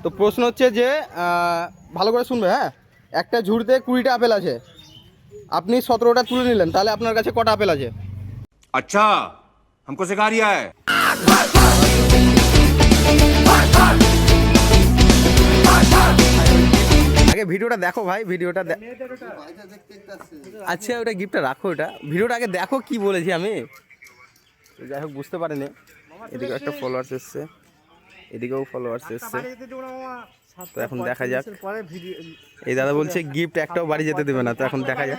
তো প্রশ্ন হচ্ছে যে ভালো করে শুনবে, হ্যাঁ। একটা ঝুড়িতে 20টা আপেল আছে, আপনি 17টা তুলে নিলেন, তাহলে আপনার কাছে কটা আপেল আছে? अच्छा हमको सिखा रिया है। আগে ভিডিওটা দেখো ভাই, ভিডিওটা আচ্ছা ওটা গিফটটা রাখো, ওটা ভিডিওটা আগে দেখো কি বলেছি আমি। যাই হোক বুঝতে পারিনি। এদিকেও একটা ফলোয়ার্স এসছে, এদিকেও ফলোয়ার্স এসছে। তো এখন দেখা যাক। এই দাদা বলছে গিফট একটাও বাড়ি যেতে দেবে না, তো এখন দেখা যাক।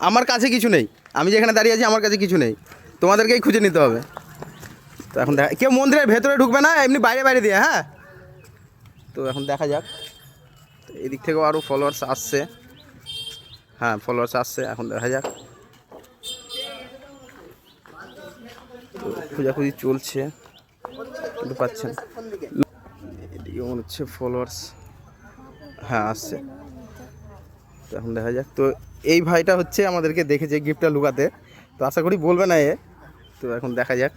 আমার কাছে কিছু নেই, আমি যেখানে দাঁড়িয়ে আছি আমার কাছে কিছু নেই, তোমাদেরকেই খুঁজে নিতে হবে। তো এখন দেখা, কেউ মন্দিরের ভেতরে ঢুকবে না, এমনি বাইরে বাইরে দিয়ে, হ্যাঁ। তো এখন দেখা যাক। এদিক থেকেও আরও ফলোয়ার্স আসছে, হ্যাঁ ফলোয়ার্স আসছে, এখন দেখা যাক। তো খোঁজাখুঁজি চলছে কিন্তু পাচ্ছেন। এদিকে মনে হচ্ছে ফলোয়ার্স, হ্যাঁ আসছে। তো এখন দেখা যাক। তো এই ভাইটা হচ্ছে আমাদেরকে দেখেছে গিফটটা লুকাতে, তো আশা করি বলবে না এ। তো এখন দেখা যাক।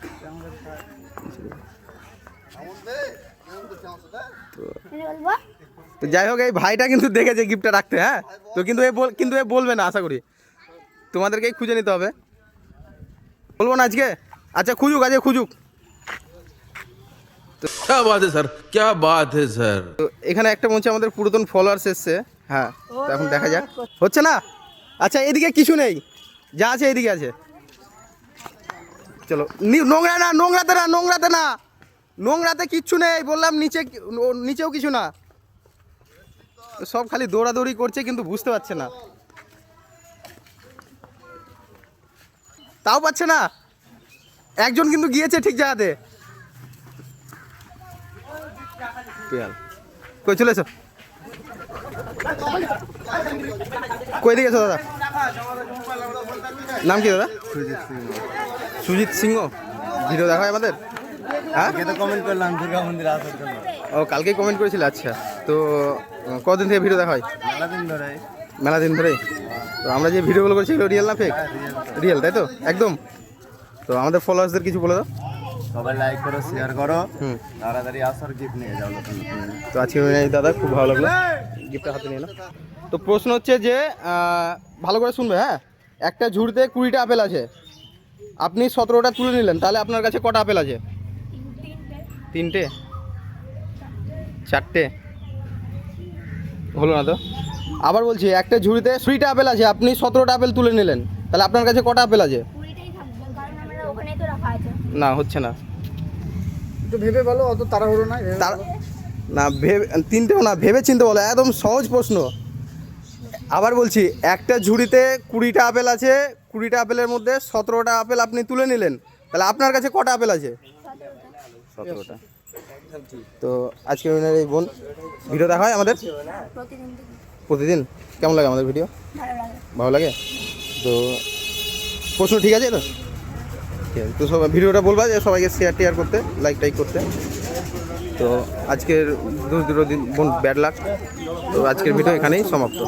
তো যাই হোক, এই ভাইটা কিন্তু দেখেছে গিফটটা রাখতে, হ্যাঁ। তো কিন্তু এ বলবে না, আশা করি তোমাদেরকেই খুঁজে নিতে হবে। বলবো না আজকে, আচ্ছা খুঁজুক, আজকে খুঁজুক। क्या बात है सर, क्या बात है सर। তো এখানে একটা মনে হচ্ছে আমাদের পুরাতন ফলোয়ার্স এসছে, হ্যাঁ। তো এখন দেখা যাক, হচ্ছে না। আচ্ছা এদিকে কিছু নেই, যা আছে এদিকে আছে। চলো, নোংরাতে না, নোংরাতে কিচ্ছু নেই বললাম, নিচেও কিছু না। সব খালি দৌড়াদৌড়ি করছে কিন্তু বুঝতে পারছে না, তাও পাচ্ছে না। একজন কিন্তু গিয়েছে ঠিক জায়গাতে। কই চলে এসো, কই দিকে দাদা? নাম কি দাদা? সুজিত সিংহ। ভিডিও দেখা হয় আমাদের, হ্যাঁ। কমেন্ট করলাম দুর্গা মন্দির আসার জন্য। ও কালকেই কমেন্ট করেছিল, আচ্ছা। তো কদিন থেকে ভিডিও দেখা হয়? মেলা দিন ধরে। তো আমরা যে ভিডিওগুলো করছি এগুলো রিয়েল না ফেক? রিয়েল, তাই তো একদম। তো আমাদের ফলোয়ার্সদের কিছু বলে দাও। সবাই লাইক করো, শেয়ার করো, তাড়াতাড়ি আসার গিফট নিয়ে যাও। তো আজকে দাদা খুব ভালো লাগলো, গিফটটা হাতে নিয়ে নাও। তো প্রশ্ন হচ্ছে যে ভালো করে শুনবে, হ্যাঁ। একটা ঝুড়িতে 20টা আপেল আছে, আপনি 17টা তুলে নিলেন, তাহলে আপনার কাছে কটা আপেল আছে? 3টে, 4টে, হলো না তো। আবার বলছি, একটা ঝুড়িতে 20টা আপেল আছে, আপনি 17টা আপেল তুলে নিলেন, তাহলে আপনার কাছে কটা আপেল আছে? না হচ্ছে না, একটু ভেবে বলো, অত তাড়াহুড়ো না। না ভেবে, 3টেও না, ভেবে চিন্তে বলো, একদম সহজ প্রশ্ন। আবার বলছি, একটা ঝুড়িতে 20টা আপেল আছে, 20টা আপেলের মধ্যে 17টা আপেল আপনি তুলে নিলেন, তাহলে আপনার কাছে কটা আপেল আছে? 17টা। তো আজকে এই বোন ভিডিও দেখা হয় আমাদের প্রতিদিন। কেমন লাগে আমাদের ভিডিও? ভালো লাগে। তো প্রশ্ন ঠিক আছে তো? ঠিক আছে। তো সবাই ভিডিওটা বলবা যে সবাইকে শেয়ার করতে, লাইক করতে। তো আজকের দুটো দিন বোন ব্যাড লাক। তো আজকের ভিডিও এখানেই সমাপ্ত।